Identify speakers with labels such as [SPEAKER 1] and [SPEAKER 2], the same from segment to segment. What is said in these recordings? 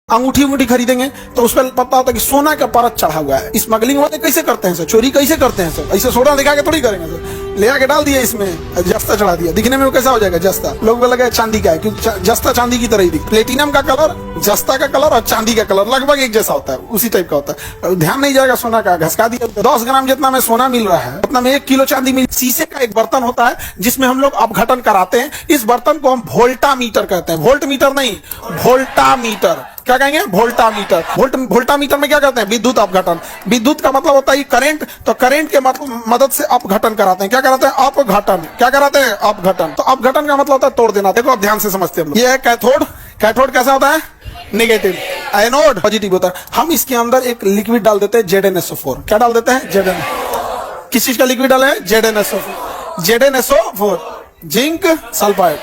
[SPEAKER 1] अंगूठी अंगूठी खरीदेंगे तो उस पर पता होता है कि सोना का परत चढ़ा हुआ है। स्मगलिंग वाले कैसे करते हैं सर, चोरी कैसे करते हैं सर, ऐसे सोना दिखा के थोड़ी करेंगे सर, ले आके डाल दिया इसमें, जस्ता चढ़ा दिया, दिखने में वो कैसा हो जाएगा जस्ता, लोगों को लगा चांदी का है क्योंकि जस्ता चांदी की तरह ही दिखता। प्लेटिनम का कलर, जस्ता का कलर और चांदी का कलर लगभग एक जैसा होता है, उसी टाइप का होता है। ध्यान नहीं जाएगा सोना का, घसका दिया। 10 ग्राम जितना में सोना मिल रहा है उतना में 1 किलो चांदी मिल। शीशे का एक बर्तन होता है जिसमें हम लोग अपघटन कराते हैं, इस बर्तन को हम वोल्टामीटर कहते हैं। वोल्ट मीटर नहीं, वोल्टामीटर। क्या कहेंगे? वोल्टामीटर। वोल्टामीटर में क्या करते हैं? विद्युत अपघटन। विद्युत का मतलब होता है करंट, तो करंट के मदद से अपघटन कराते हैं। क्या कराते हैं? अपघटन। क्या कराते हैं? अपघटन। तो अपघटन का मतलब होता है तोड़ देना। देखो आप ध्यान से समझते हैं। ये है कैथोड। कैथोड कैसा होता है? नेगेटिव। एनोड पॉजिटिव होता है। हम इसके अंदर एक लिक्विड डाल देते हैं, ZnSO4। क्या डाल देते हैं? ZN। किस चीज का लिक्विड डाले हैं? ZnSO4। ZnSO4 zinc sulphide,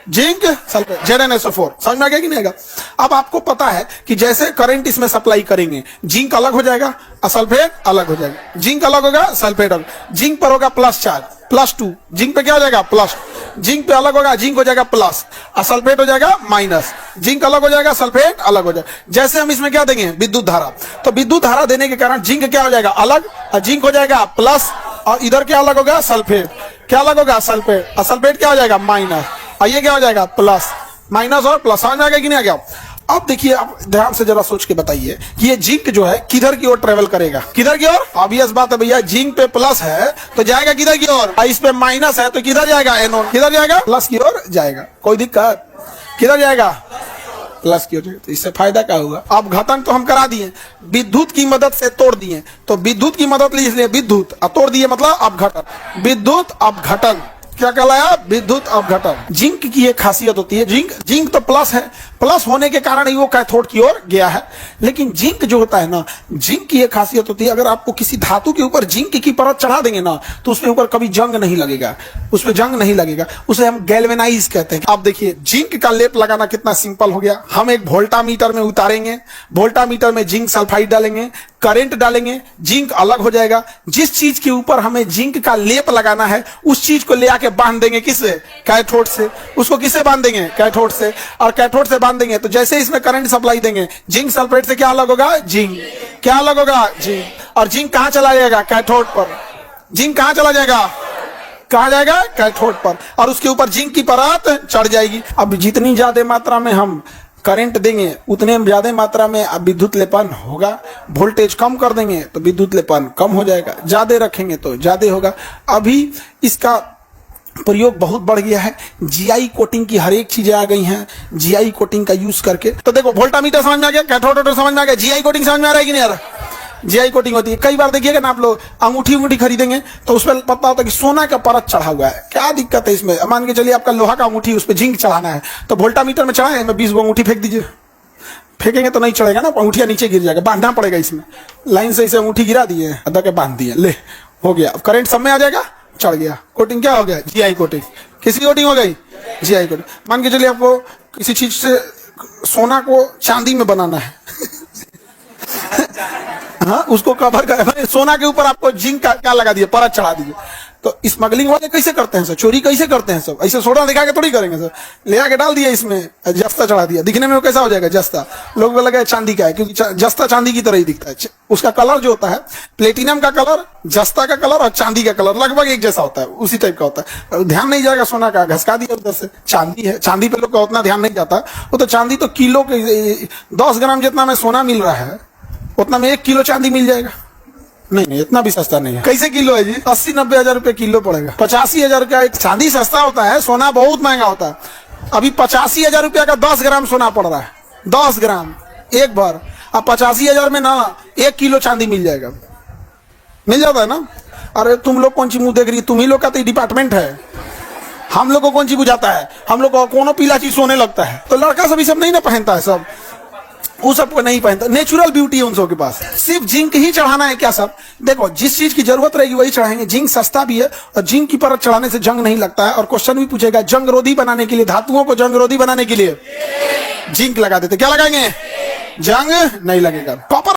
[SPEAKER 1] zinc sulphate, ZnSO4। समझ में आ गया कि नहीं आएगा? अब आपको पता है कि जैसे करंट इसमें सप्लाई करेंगे, जिंक अलग हो जाएगा और सल्फेट अलग हो जाएगा। जिंक अलग होगा, सल्फेट अलग। जिंक पर होगा प्लस चार्ज, +2। जिंक पे क्या हो जाएगा? प्लस। जिंक पे अलग होगा, जिंक हो जाएगा प्लस और सल्फेट हो जाएगा माइनस। जिंक अलग हो जाएगा, सल्फेट अलग हो जाएगा। जैसे हम इसमें क्या देंगे? विद्युत धारा। तो विद्युत धारा देने के कारण जिंक क्या हो जाएगा? अलग, और जिंक हो जाएगा प्लस, और इधर क्या अलग होगा? सल्फेट। क्या अलग होगा? सल्फेट। और सल्फेट क्या हो जाएगा? माइनस। और ये क्या हो जाएगा? प्लस। माइनस और प्लस। समझ में आ गया कि नहीं आ गया? अब देखिए, आप ध्यान से जरा सोच के बताइए कि ये जिंक जो है किधर की ओर ट्रेवल करेगा? किधर की ओर? ऑब्वियस बात है भैया, जिंक पे प्लस है तो जाएगा किधर की ओर? इस पे माइनस है तो किधर जाएगा? एनोड। किधर जाएगा? प्लस की ओर जाएगा। कोई दिक्कत? किधर जाएगा? प्लस की ओर जाएगा। तो इससे फायदा क्या हुआ? अपघटन तो हम करा दिए, विद्युत की मदद से तोड़ दिए। तो विद्युत की मदद ली, इसलिए विद्युत, तोड़ दिए मतलब अपघटन। विद्युत अपघटन क्या कहलाया? विद्युत अपघटन। जिंक की एक खासियत होती है, जिंक तो प्लस है, प्लस होने के कारण ही वो कैथोड की ओर गया है। लेकिन जिंक जो होता है ना, जिंक की एक खासियत होती है, अगर आपको किसी धातु के ऊपर जिंक की परत चढ़ा देंगे ना, तो उसके ऊपर कभी जंग नहीं लगेगा, उसमें जंग नहीं लगेगा। उसे हम गैल्वेनाइज कहते हैं। आप देखिए, जिंक का लेप लगाना कितना सिंपल हो गया। हम एक वोल्टामीटर में उतारेंगे, वोल्टामीटर में जिंक सल्फाइड डालेंगे, करंट डालेंगे, जिंक अलग हो जाएगा। जिस चीज के ऊपर हमें जिंक का लेप लगाना है, उस चीज को ले आके बांध देंगे। किससे? कैथोड से। उसको किससे बांध देंगे? कैथोड से। और कैथोड से बांध देंगे तो जैसे इसमें करंट सप्लाई देंगे, जिंक सल्फेट से क्या अलग होगा? जिंक। क्या अलग होगा? जिंक। और जिंक कहां चला जाएगा? कैथोड पर। जिंक कहां चला जाएगा? कहां जाएगा? कैथोड पर। और उसके ऊपर जिंक की परत चढ़ जाएगी। अब जितनी ज्यादा मात्रा में हम करंट देंगे, उतने ज्यादा मात्रा में अब विद्युत लेपन होगा। वोल्टेज कम कर देंगे तो विद्युत लेपन कम हो जाएगा, ज्यादा रखेंगे तो ज्यादा होगा। अभी इसका प्रयोग बहुत बढ़ गया है। जीआई कोटिंग की हर एक चीजें आ गई हैं, जीआई कोटिंग का यूज करके। तो देखो, वोल्टामीटर समझ में आ गया, कैथोड समझ में आ गया, जीआई कोटिंग समझ में आ रहा है कि नहीं आ रहा? जीआई कोटिंग होती है। कई बार देखिएगा ना आप लोग, अंगूठी अंगूठी खरीदेंगे तो उस पर पता होता है कि सोना का परत चढ़ा हुआ है। क्या दिक्कत है इसमें? मान के चलिए आपका लोहा का अंगूठी, उस पर जिंक चढ़ाना है, तो वोल्टामीटर में चढ़ाए, मैं 20 अंगूठी फेंक दीजिए। फेंकेंगे तो नहीं चढ़ेगा ना, अंगूठिया नीचे गिर जाएगा, बांधना पड़ेगा। इसमें लाइन से इसे अंगूठी गिरा दिए, अदा के बांध दिए, ले हो गया। अब करंट सब में आ जाएगा, चढ़ गया। कोटिंग क्या हो गया? GI coating. किसकी कोटिंग हो गई? GI coating. मान के चलिए आपको किसी चीज से सोना को चांदी में बनाना है हाँ, उसको कवर कर, सोना के ऊपर आपको जिंक का क्या लगा दिए? परत चढ़ा दीजिए। तो स्मगलिंग वाले कैसे करते हैं सर, चोरी कैसे करते हैं सब, ऐसे सोना दिखा के थोड़ी करेंगे सर, ले आके डाल दिया इसमें, जस्ता चढ़ा दिया, दिखने में वो कैसा हो जाएगा? जस्ता। लोगों को लगा चांदी का है क्योंकि जस्ता चांदी की तरह ही दिखता है। उसका कलर जो होता है, प्लेटिनम का कलर, जस्ता का कलर और चांदी का कलर लगभग एक जैसा होता है, उसी टाइप का होता है। ध्यान नहीं जाएगा सोना का, घसका दिया उधर से। चांदी है, चांदी पे लोग का उतना ध्यान नहीं जाता। वो तो चांदी तो किलो के 10 ग्राम जितना में सोना मिल रहा है, उतना में 1 किलो चांदी मिल जाएगा। नहीं, इतना भी सस्ता नहीं है। कैसे किलो है जी? 80-90 हजार रुपए किलो पड़ेगा। 85 हजार का एक चांदी सस्ता होता है, सोना बहुत महंगा होता है। अभी 85 हजार रुपया का 10 ग्राम सोना पड़ रहा है, 10 ग्राम एक बार। अब 85 हजार में ना 1 किलो चांदी मिल जाएगा, मिल जाता है ना। अरे तुम लोग कौन सी मुंह देख रही? तुम ही लोग का तो डिपार्टमेंट है, हम लोग को कौन सी बुझाता है? हम लोग को कोनो पीला चीज सोने लगता है। तो लड़का सब सब नहीं ना पहनता है, सब वो सबको नहीं पहनता। नेचुरल ब्यूटी है उन सबके पास। सिर्फ जिंक ही चढ़ाना है क्या सब? देखो, जिस चीज की जरूरत रहेगी वही चढ़ाएंगे। जिंक सस्ता भी है और जिंक की परत चढ़ाने से जंग नहीं लगता है। और क्वेश्चन भी पूछेगा, जंग रोधी बनाने के लिए, धातुओं को जंग रोधी बनाने के लिए जिंक लगा देते, क्या लगाएंगे? जंग नहीं लगेगा। प्रॉपर